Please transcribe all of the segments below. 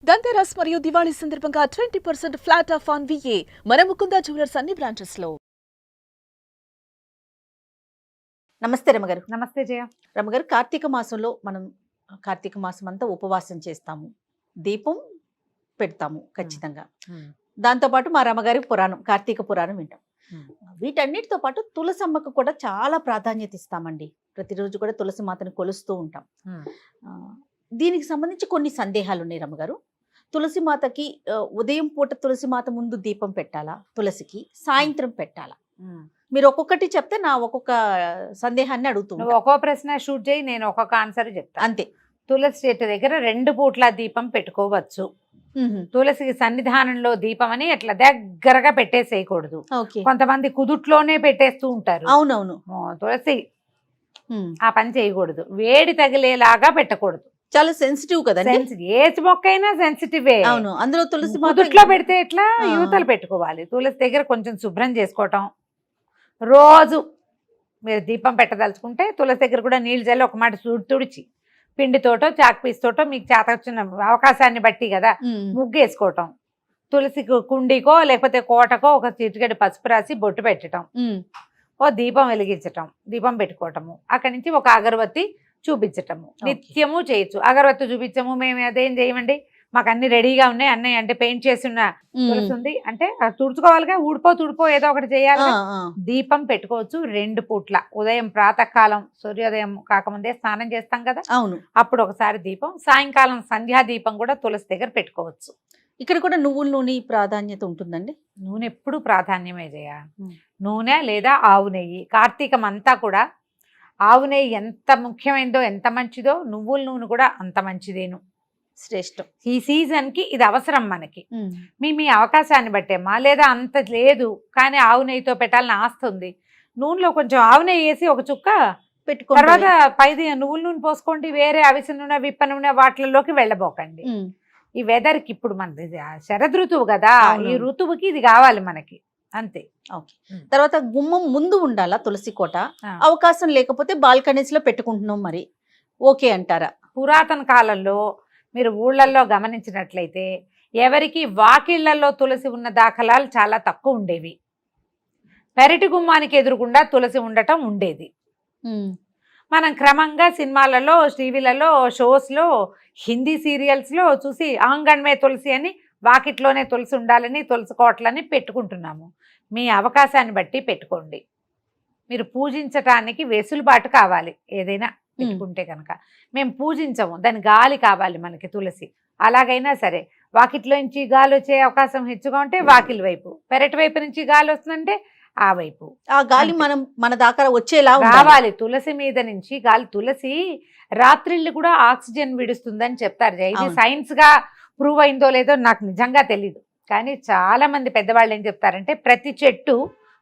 దంతెరస్ మరియు దివాళీ సందర్భంగా 20% flat of on VA మన ముకుంద జ్యువెలర్స్ అన్ని బ్రాంచెస్ లో. నమస్తే రమగారు. నమస్తే జయ. రమగారు, కార్తీక మాసంలో మనం కార్తీక మాసం అంతా ఉపవాసం చేస్తాము, దీపం పెడతాము ఖచ్చితంగా. దాంతోపాటు మా రమగారి పురాణం, కార్తీక పురాణం వింటాం. వీటన్నిటితో పాటు తులసమ్మకు కూడా చాలా ప్రాధాన్యత ఇస్తామండి. ప్రతిరోజు కూడా తులసి మాతను కొలుస్తూ ఉంటాం. దీనికి సంబంధించి కొన్ని సందేహాలు ఉన్నాయి రమగారు. తులసి మాతకి ఉదయం పూట తులసి మాత ముందు దీపం పెట్టాలా, తులసికి సాయంత్రం పెట్టాలా? మీరు ఒక్కొక్కటి చెప్తే నా ఒక్కొక్క సందేహాన్ని అడుగుతున్నాను. ఒక్కో ప్రశ్న షూట్ చేయి, నేను ఒక్కొక్క ఆన్సర్ చెప్తాను. అంతే. తులసి చెట్టు దగ్గర 2 పూట్ల దీపం పెట్టుకోవచ్చు. తులసికి సన్నిధానంలో దీపం అని అట్లా దగ్గరగా పెట్టేసేయకూడదు. కొంతమంది కుదుట్లోనే పెట్టేస్తూ ఉంటారు. అవునవును. తులసి ఆ పని చేయకూడదు. వేడి తగిలేలాగా పెట్టకూడదు. చాలా సెన్సిటివ్ కదా. ఏ మొక్క అయినా సెన్సిటివే. అవును. అందులో తులసి కుదుట్లో పెడితే ఎట్లా, యువతలు పెట్టుకోవాలి. తులసి దగ్గర కొంచెం శుభ్రం చేసుకోవటం. రోజు మీరు దీపం పెట్టదలుచుకుంటే తులసి దగ్గర కూడా నీళ్ళు చల్లి ఒక మాట తుడిచి పిండితోటో చాక్ పీస్తోటో మీకు చేత వచ్చిన అవకాశాన్ని బట్టి కదా ముగ్గేసుకోవటం. తులసికి కుండీకో లేకపోతే కోటకో ఒక చిటికెడు పసుపు రాసి బొట్టు పెట్టడం, ఓ దీపం వెలిగించటం, దీపం పెట్టుకోవటము. అక్కడి నుంచి ఒక అగరబత్తి చూపించటము. నిత్యము చేయొచ్చు. అగరబత్తి చూపించము, మేము అదేం చేయమండి, మాకు అన్ని రెడీగా ఉన్నాయి, అన్నయ్య అంటే పెయింట్ చేసిన తులసి ఉంది అంటే తుడుచుకోవాలిగా, తుడిపో ఏదో ఒకటి చేయాలి. దీపం పెట్టుకోవచ్చు 2 పూట్ల. ఉదయం ప్రాతకాలం సూర్యోదయం కాకముందే స్నానం చేస్తాం కదా, అవును, అప్పుడు ఒకసారి దీపం. సాయంకాలం సంధ్యా దీపం కూడా తులసి దగ్గర పెట్టుకోవచ్చు. ఇక్కడ కూడా నువ్వుల నూనె ప్రాధాన్యత ఉంటుందండి. నూనె ఎప్పుడు ప్రాధాన్యమే చేయ. నూనె లేదా ఆవు నెయ్యి. కార్తీకం అంతా కూడా ఆవు నెయ్యి ఎంత ముఖ్యమైనదో, ఎంత మంచిదో, నువ్వుల నూనె కూడా అంత మంచిదేను, శ్రేష్టం. ఈ సీజన్కి ఇది అవసరం మనకి. మీ అవకాశాన్ని బట్టేమ్మా, లేదా అంత లేదు కానీ ఆవు నెయ్యితో పెట్టాలని ఆస్తుంది, నూనెలో కొంచెం ఆవు నెయ్యి వేసి ఒక చుక్క పెట్టుకో, తర్వాత పైది నువ్వుల నూనె పోసుకోండి. వేరే అవిసె నూనె, విప్ప నూనె వాటిల్లోకి వెళ్ళబోకండి. ఈ వెదర్కి ఇప్పుడు మనది శరద్ ఋతువు కదా, ఈ ఋతువుకి ఇది కావాలి మనకి, అంతే. ఓకే. తర్వాత గుమ్మం ముందు ఉండాలా తులసి కోట? అవకాశం లేకపోతే బాల్కనీస్ లో పెట్టుకుంటున్నాం, మరి ఓకే అంటారా? పురాతన కాలంలో మీరు ఊళ్ళల్లో గమనించినట్లయితే ఎవరికి వాకిళ్లలో తులసి ఉన్న దాఖలాలు చాలా తక్కువ ఉండేవి. పెరటి గుమ్మానికి ఎదురుగుండా తులసి ఉండటం ఉండేది. మనం క్రమంగా సినిమాలలో, టీవీలలో, షోస్లో, హిందీ సీరియల్స్లో చూసి ఆంగణమే తులసి అని, వాకిట్లోనే తులసి ఉండాలని, తులసి కోటలని పెట్టుకుంటున్నాము. మీ అవకాశాన్ని బట్టి పెట్టుకోండి. మీరు పూజించటానికి వెసులుబాటు కావాలి. ఏదైనా పెట్టుకుంటే కనుక మేము పూజించము, దాని గాలి కావాలి మనకి తులసి. అలాగైనా సరే, వాకిట్లో నుంచి గాలి వచ్చే అవకాశం హెచ్చుగా ఉంటే వాకిలి వైపు, పెరటి వైపు నుంచి గాలి వస్తుందంటే ఆ వైపు. ఆ గాలి మన దాకా వచ్చేలా రావాలి. తులసి మీద నుంచి గాలి. తులసి రాత్రిళ్ళు కూడా ఆక్సిజన్ విడుస్తుందని చెప్తారు. ఇది సైన్స్ గా ప్రూవ్ అయిందో లేదో నాకు నిజంగా తెలీదు, కానీ చాలా మంది పెద్దవాళ్ళు ఏం చెప్తారంటే ప్రతి చెట్టు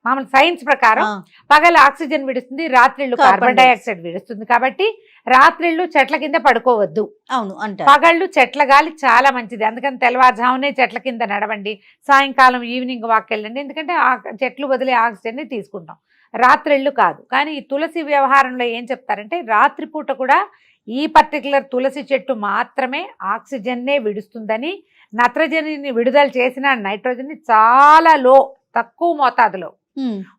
మామూలు సైన్స్ ప్రకారం పగలు ఆక్సిజన్ విడుస్తుంది, రాత్రిళ్ళు కార్బన్ డైఆక్సైడ్ విడుస్తుంది. కాబట్టి రాత్రిళ్ళు చెట్ల కింద పడుకోవద్దు. అవును అంటే పగళ్ళు చెట్ల గాలి చాలా మంచిది. అందుకని తెల్లవారుజామునే చెట్ల కింద నడవండి, సాయంకాలం ఈవినింగ్ వాక్ వెళ్ళండి. ఎందుకంటే చెట్లు వదిలే ఆక్సిజన్ ని తీసుకుంటాం, రాత్రిళ్ళు కాదు. కానీ ఈ తులసి వ్యవహారంలో ఏం చెప్తారంటే రాత్రిపూట కూడా ఈ పర్టికులర్ తులసి చెట్టు మాత్రమే ఆక్సిజన్నే విడుస్తుందని, నత్రజనిని విడుదల చేసిన నైట్రోజన్ని చాలా తక్కువ మోతాదులో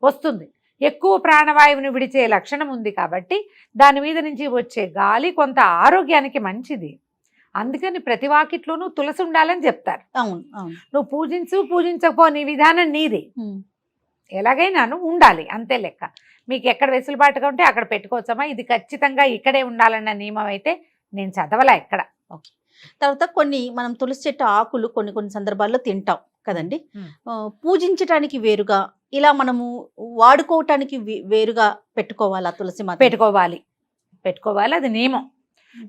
వస్తుంది. ఎక్కువ ప్రాణవాయువుని విడిచే లక్షణం ఉంది కాబట్టి దాని మీద నుంచి వచ్చే గాలి కొంత ఆరోగ్యానికి మంచిది. అందుకని ప్రతి వాకిట్లోనూ తులసి ఉండాలని చెప్తారు. నువ్వు పూజించకపో, నీ విధానం నీది. ఎలాగైనా ఉండాలి, అంతే లెక్క. మీకు ఎక్కడ వెసులుబాటుగా ఉంటే అక్కడ పెట్టుకోవచ్చమ్మా. ఇది ఖచ్చితంగా ఇక్కడే ఉండాలన్న నియమం అయితే నేను చదవలా ఎక్కడ. ఓకే. తర్వాత మనం తులసి చెట్టు ఆకులు కొన్ని సందర్భాల్లో తింటాం కదండి. పూజించటానికి వేరుగా, ఇలా మనము వాడుకోవటానికి వేరుగా పెట్టుకోవాలా తులసి మాత? పెట్టుకోవాలి, అది నియమం.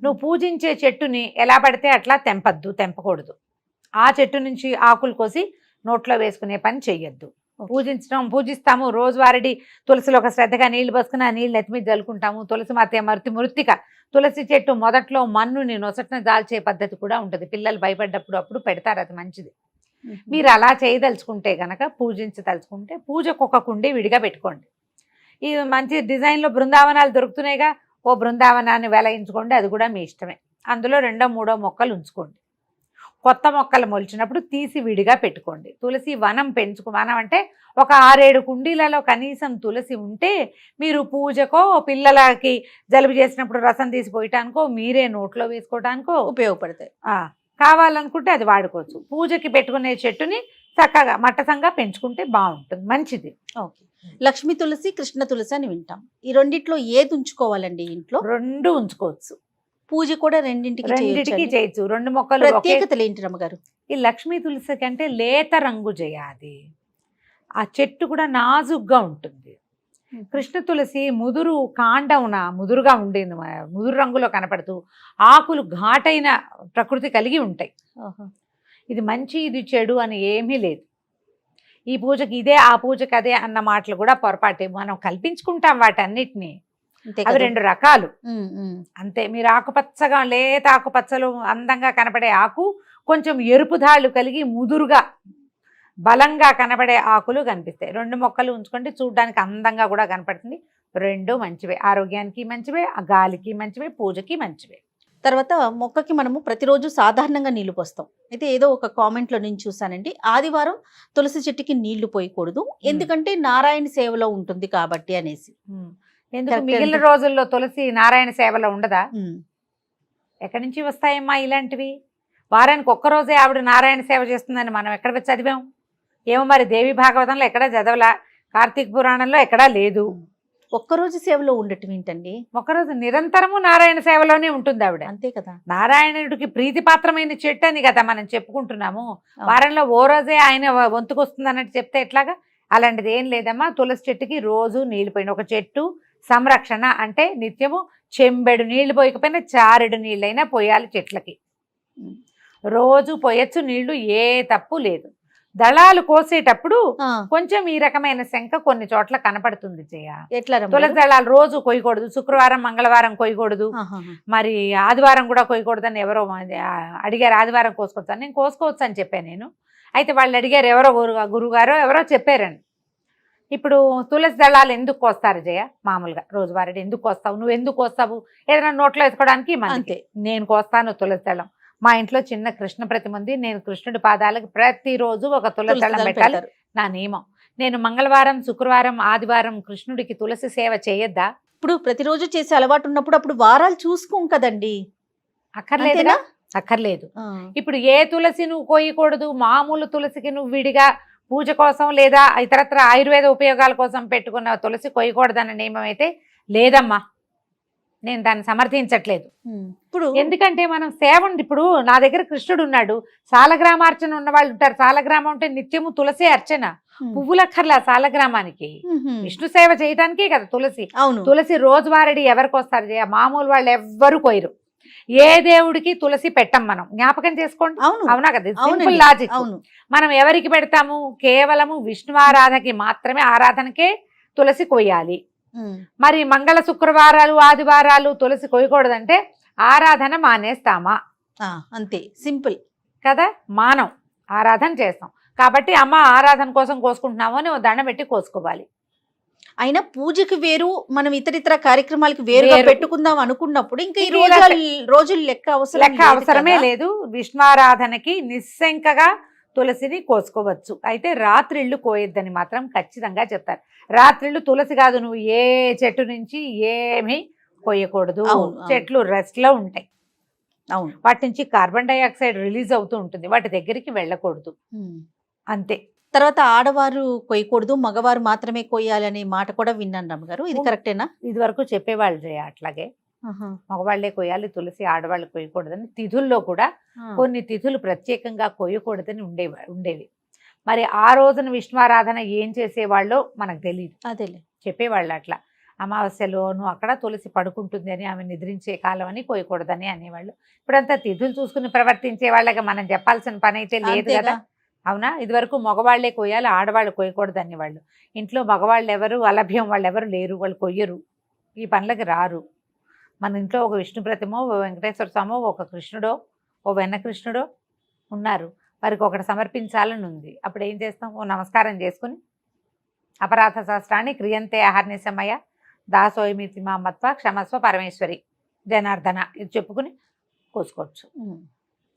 నువ్వు పూజించే చెట్టుని ఎలా పడితే అట్లా తెంపకూడదు. ఆ చెట్టు నుంచి ఆకులు కోసి నోట్లో వేసుకునే పని చెయ్యొద్దు. పూజిస్తాము, రోజువారీ తులసిలో ఒక శ్రద్ధగా నీళ్లు పోసుకుని ఆ నీళ్ళు నెత్తి మీద జల్లుకుంటాము. తులసి మాత మృత్తిక. తులసి చెట్టు మొదట్లో మన్నుని నొసటన దాల్చే పద్ధతి కూడా ఉంటుంది. పిల్లలు భయపడ్డప్పుడు అప్పుడు పెడతారు, అది మంచిది. మీరు అలా చేయదలుచుకుంటే గనక, పూజించదలుచుకుంటే పూజకు ఒక కుండి విడిగా పెట్టుకోండి. ఈ మంచి డిజైన్లో బృందావనాలు దొరుకుతున్నాయిగా, ఓ బృందావనాన్ని వెలయించుకోండి, అది కూడా మీ ఇష్టమే. అందులో 2, 3 మొక్కలు ఉంచుకోండి. కొత్త మొక్కలు మొలిచినప్పుడు తీసి విడిగా పెట్టుకోండి. తులసి వనం వనం అంటే ఒక 6-7 కుండీలలో కనీసం తులసి ఉంటే మీరు పూజకో, పిల్లలకి జలుబు చేసినప్పుడు రసం తీసి పోయటానికో, మీరే నోట్లో వేసుకోవటానికో ఉపయోగపడతాయి. కావాలనుకుంటే అది వాడుకోవచ్చు. పూజకి పెట్టుకునే చెట్టుని చక్కగా మట్టసంగా పెంచుకుంటే బాగుంటుంది, మంచిది. ఓకే. లక్ష్మీ తులసి, కృష్ణ తులసి అని వింటాం. ఈ రెండిట్లో ఏది ఉంచుకోవాలండి ఇంట్లో? 2 ఉంచుకోవచ్చు. పూజ కూడా రెండింటికి చేయొచ్చు. 2 మొక్కలు. ప్రత్యేకతలు ఏంటి రమ్మగారు? ఈ లక్ష్మీ తులసి కంటే లేత రంగు చేయాలి. ఆ చెట్టు కూడా నాజుగ్గా ఉంటుంది. కృష్ణ తులసి ముదురు కాండమున ముదురుగా ఉండేది, ముదురు రంగులో కనపడుతూ ఆకులు ఘాటైన ప్రకృతి కలిగి ఉంటాయి. ఇది మంచి ఇది చెడు అని ఏమీ లేదు. ఈ పూజకి ఇదే, ఆ పూజకి అదే అన్న మాటలు కూడా పొరపాటే. మనం కల్పించుకుంటాం వాటన్నిటినీ. అవి 2 రకాలు అంతే. మీరు ఆకుపచ్చగా లేత ఆకుపచ్చలు అందంగా కనపడే ఆకు, కొంచెం ఎరుపు దాళ్ళు కలిగి ముదురుగా బలంగా కనబడే ఆకులు కనిపిస్తాయి. 2 మొక్కలు ఉంచుకుంటే చూడడానికి అందంగా కూడా కనపడుతుంది. 2 మంచివే, ఆరోగ్యానికి మంచివే, గాలికి మంచివే, పూజకి మంచివే. తర్వాత మొక్కకి మనము ప్రతిరోజు సాధారణంగా నీళ్లు పోస్తాం. అయితే ఏదో ఒక కామెంట్లో నేను చూసానండి, ఆదివారం తులసి చెట్టుకి నీళ్లు పోయకూడదు, ఎందుకంటే నారాయణ సేవలో ఉంటుంది కాబట్టి అనేసి. ఎందుకు మిగిలిన రోజుల్లో తులసి నారాయణ సేవలో ఉండదా? ఎక్కడి నుంచి వస్తాయమ్మా ఇలాంటివి? వారానికి ఒక్కరోజే ఆవిడ నారాయణ సేవ చేస్తుందని మనం ఎక్కడ చదివాం? ఏమో మరి, దేవి భాగవతంలో ఎక్కడా చదవలా, కార్తీక పురాణంలో ఎక్కడా లేదు. ఒక్కరోజు సేవలో ఉండటం ఏంటండి? ఒకరోజు నిరంతరము నారాయణ సేవలోనే ఉంటుంది ఆవిడ. అంతే కదా. నారాయణుడికి ప్రీతిపాత్రమైన చెట్టు అని కదా మనం చెప్పుకుంటున్నాము. వారంలో ఓ రోజే ఆయన వంతుకొస్తుంది అన్నట్టు చెప్తే ఎట్లాగా? అలాంటిది ఏం లేదమ్మా. తులసి చెట్టుకి రోజు నీళ్లు పోయిన, ఒక చెట్టు సంరక్షణ అంటే నిత్యము చెంబెడు నీళ్లు పోయకపోయినా చారెడు నీళ్ళైనా పోయాలి చెట్లకి. రోజు పోయచ్చు నీళ్లు, ఏ తప్పు లేదు. దళాలు కోసేటప్పుడు కొంచెం ఈ రకమైన శంక కొన్ని చోట్ల కనపడుతుంది. ఎట్లా? తులసి దళాలు రోజు కొయ్యకూడదు, శుక్రవారం మంగళవారం కొయ్యకూడదు, మరి ఆదివారం కూడా కొయ్యకూడదని ఎవరో అడిగారు. ఆదివారం కోసుకోవచ్చు అని, నేను కోసుకోవచ్చు అని చెప్పాను నేను. అయితే వాళ్ళు అడిగారు, ఎవరో గురుగారో ఎవరో చెప్పారని. ఇప్పుడు తులసి దళాలు ఎందుకు కోస్తారు జయ? మామూలుగా రోజువారీ ఎందుకు కోస్తావు? నువ్వు ఎందుకు కోస్తావు? ఏదైనా నోట్లో వేసుకోవడానికి. అంతే. నేను కోస్తాను తులసి దళం. మా ఇంట్లో చిన్న కృష్ణ ప్రతిమ ఉంది. నేను కృష్ణుడి పాదాలకు ప్రతిరోజు ఒక తులసి దళం పెట్టాలి, నా నియమం. నేను మంగళవారం, శుక్రవారం, ఆదివారం కృష్ణుడికి తులసి సేవ చేయొద్దా? ఇప్పుడు ప్రతిరోజు చేసే అలవాటు ఉన్నప్పుడు అప్పుడు వారాలు చూసుకోం కదండి. అక్కర్లేదుగా? అక్కర్లేదు. ఇప్పుడు ఏ తులసి నువ్వు కోయకూడదు, మామూలు తులసికి నువ్వు విడిగా పూజ కోసం లేదా ఇతరత్ర ఆయుర్వేద ఉపయోగాల కోసం పెట్టుకున్న తులసి కొయ్యకూడదన్న నియమం అయితే లేదమ్మా. నేను దాన్ని సమర్థించట్లేదు. ఇప్పుడు ఎందుకంటే మనం సేవ, ఇప్పుడు నా దగ్గర కృష్ణుడు ఉన్నాడు, సాలగ్రామార్చన ఉన్న వాళ్ళు ఉంటారు. సాలగ్రామం అంటే నిత్యము తులసి అర్చన, పువ్వులక్కర్లా సాలగ్రామానికి. విష్ణు సేవ చేయడానికే కదా తులసి. తులసి రోజువారీ ఎవరికి వస్తారు జయ? మామూలు వాళ్ళు ఎవ్వరు కొయ్యరు. ఏ దేవుడికి తులసి పెట్టం మనం, జ్ఞాపకం చేసుకోండి. అవునా కదా? Simple logic. మనం ఎవరికి పెడతాము? కేవలము విష్ణువారాధనకి మాత్రమే, ఆరాధనకే తులసి కొయ్యాలి. మరి మంగళ శుక్రవారాలు ఆదివారాలు తులసి కొయ్యకూడదంటే ఆరాధన మానేస్తామా? అంతే, సింపుల్ కదా. మానం, ఆరాధన చేస్తాం కాబట్టి అమ్మ ఆరాధన కోసం కోసుకుంటున్నాము అని దండం పెట్టి కోసుకోవాలి. అయినా పూజకి వేరు, మనం ఇతరితర కార్యక్రమాలకి వేరుగా పెట్టుకుందాం అనుకున్నప్పుడు ఇంకా ఈ రోజులు లెక్క అవసరమే లేదు. విష్ణువారాధనకి నిస్సంకగా తులసిని కోసుకోవచ్చు. అయితే రాత్రిళ్ళు కోయొద్దని మాత్రం ఖచ్చితంగా చెప్తారు. రాత్రిళ్ళు తులసి కాదు, నువ్వు ఏ చెట్టు నుంచి ఏమీ కోయకూడదు. చెట్లు రెస్ట్ లో ఉంటాయి. వాటి నుంచి కార్బన్ డైఆక్సైడ్ రిలీజ్ అవుతూ ఉంటుంది, వాటి దగ్గరికి వెళ్ళకూడదు. అంతే. తర్వాత ఆడవారు కొయ్యకూడదు, మగవారు మాత్రమే కొయ్యాలి అనే మాట కూడా విన్నాను రమ్మగారు, ఇది కరెక్టేనా? ఇది వరకు చెప్పేవాళ్ళు జయ అట్లాగే. మగవాళ్లే కొయ్యాలి తులసి, ఆడవాళ్ళు కొయ్యకూడదని. తిథుల్లో కూడా కొన్ని తిథులు ప్రత్యేకంగా కొయ్యకూడదని ఉండేవి. మరి ఆ రోజున విష్ణువారాధన ఏం చేసేవాళ్ళో మనకు తెలియదు. అదేలే, చెప్పేవాళ్ళు అట్లా. అమావాస్యలోను అక్కడ తులసి పడుకుంటుంది అని, ఆమె నిద్రించే కాలం అని కొయ్యకూడదని అనేవాళ్ళు. ఇప్పుడంతా తిథులు చూసుకుని ప్రవర్తించే వాళ్ళకి మనం చెప్పాల్సిన పని అయితే లేదు కదా. అవునా? ఇదివరకు మగవాళ్లే కొయ్యాలి, ఆడవాళ్ళు కొయ్యకూడదు అనేవాళ్ళు. ఇంట్లో మగవాళ్ళు ఎవరు, అలభ్యం వాళ్ళు ఎవరు లేరు, వాళ్ళు కొయ్యరు, ఈ పనులకి రారు. మన ఇంట్లో ఒక విష్ణు ప్రతిమో, ఓ వెంకటేశ్వర స్వామో, ఒక కృష్ణుడో, ఓ వెన్న కృష్ణుడో ఉన్నారు, వారికి ఒకటి సమర్పించాలని ఉంది. అప్పుడు ఏం చేస్తాం? ఓ నమస్కారం చేసుకుని అపరాధ శాస్త్రాన్ని క్రియంతే అహర్నిశమయ దాసోయమితి మా మత్వ క్షమస్వ పరమేశ్వరి జనార్దన ఇది చెప్పుకుని కోసుకోవచ్చు.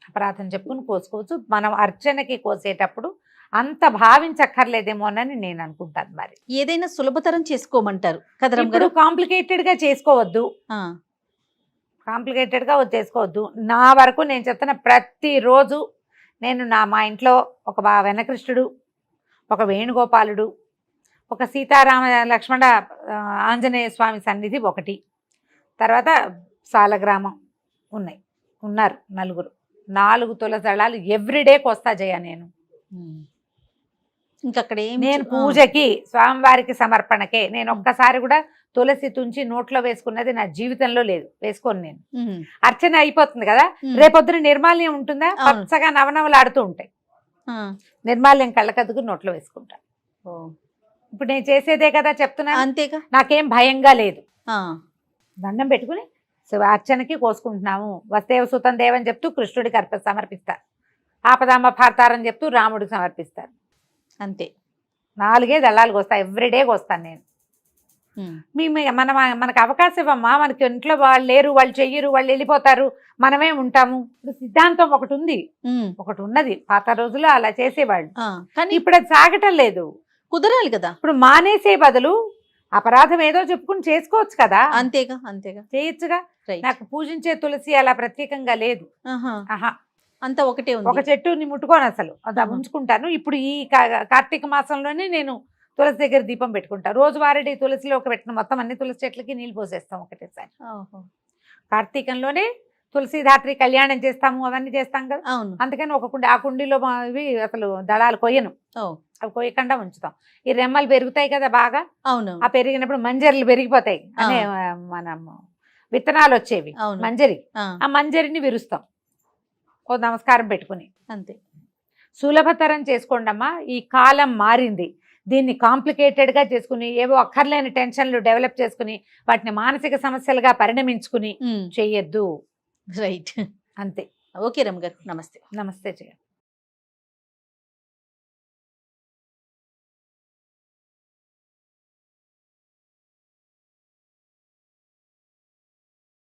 అపరాధం చెప్పుకుని కోసుకోవచ్చు. మనం అర్చనకి కోసేటప్పుడు అంత భావించక్కర్లేదేమోనని నేను అనుకుంటాను. మరి ఏదైనా సులభతరం చేసుకోమంటారు కదా రమ్మ ఇప్పుడు గారు? కాంప్లికేటెడ్ గా చేసుకోవద్దు, ఆ, కాంప్లికేటెడ్ గా చేసుకోవద్దు. నా వరకు నేను చెప్తున్న ప్రతిరోజు నేను మా ఇంట్లో ఒక వెనకృష్ణుడు, ఒక వేణుగోపాలుడు, ఒక సీతారామ లక్ష్మణ ఆంజనేయ స్వామి సన్నిధి ఒకటి, తర్వాత సాలగ్రామం ఉన్నారు 4 తులసి దళాలు ఎవ్రీడేకి వస్తా జయ. నేను ఇంకక్కడ ఏం నేను పూజకి స్వామివారికి సమర్పణకే నేను ఒక్కసారి కూడా తులసి తుంచి నోట్లో వేసుకున్నది నా జీవితంలో లేదు, వేసుకోను నేను. అర్చన అయిపోతుంది కదా, రేపొద్దున నిర్మాల్యం ఉంటుందా, అవును. పచ్చగా నవనవలాడుతూ ఉంటాయి. నిర్మాల్యం కళ్ళకద్దుకు నోట్లో వేసుకుంటా. ఇప్పుడు నేను చేసేదే కదా చెప్తున్నా, అంతేగా. నాకేం భయంగా లేదు. ఆ, దండం పెట్టుకుని అర్చనకి కోసుకుంటున్నాము. వస్తేవ సుతం దేవని చెప్తూ కృష్ణుడికి సమర్పిస్తారు, ఆపదామ భారతారని చెప్తూ రాముడికి సమర్పిస్తారు. అంతే. 4 దళాలకు వస్తాయి, ఎవ్రీడేకి వస్తాను నేను. మనకు అవకాశం ఇవ్వమ్మా, మనకి ఇంట్లో వాళ్ళు లేరు, వాళ్ళు చెయ్యరు, వాళ్ళు వెళ్ళిపోతారు, మనమే ఉంటాము. ఇప్పుడు సిద్ధాంతం ఒకటి ఉన్నది, పాత రోజుల్లో అలా చేసేవాళ్ళు. కానీ ఇప్పుడు అది సాగటం లేదు, కుదరాలి కదా. ఇప్పుడు మానేసే బదులు అపరాధం ఏదో చెప్పుకుని చేసుకోవచ్చు కదా. అంతేగా చేయొచ్చుగా. Right. నాకు పూజించే తులసి అలా ప్రత్యేకంగా లేదు. ఆహా, అంతా ఒకటే ఉంది. ఒక చెట్టుని ముట్టుకోను అసలు, అది ఉంచుకుంటాను. ఇప్పుడు ఈ కార్తీక మాసంలోనే నేను తులసి దగ్గర దీపం పెట్టుకుంటా. రోజువారీ తులసిలో పెట్టిన మొత్తం అన్ని తులసి చెట్లకి నీళ్ళు పోసేస్తాం ఒకటేసారి. కార్తీకంలోనే తులసిధాత్రి కళ్యాణం చేస్తాము, అవన్నీ చేస్తాం కదా. అవును. అందుకని ఆ కుండీలో ఇవి అసలు దళాలు కొయ్యను, అవి కొయ్యకుండా ఉంచుతాం. ఈ రెమ్మలు పెరుగుతాయి కదా బాగా, అవును. ఆ పెరిగినప్పుడు మంజరిలు పెరిగిపోతాయి అనే మనం విత్తనాలు వచ్చేవి, మంజరి, ఆ మంజరిని విరుస్తాం ఓ నమస్కారం పెట్టుకుని. అంతే. సులభతరం చేసుకోండి అమ్మా, ఈ కాలం మారింది. దీన్ని కాంప్లికేటెడ్గా చేసుకుని ఏవో అక్కర్లేని టెన్షన్లు డెవలప్ చేసుకుని వాటిని మానసిక సమస్యలుగా పరిణమించుకుని చెయ్యొద్దు. రైట్. అంతే. ఓకే రమ్మ గారు, నమస్తే. నమస్తే జయ.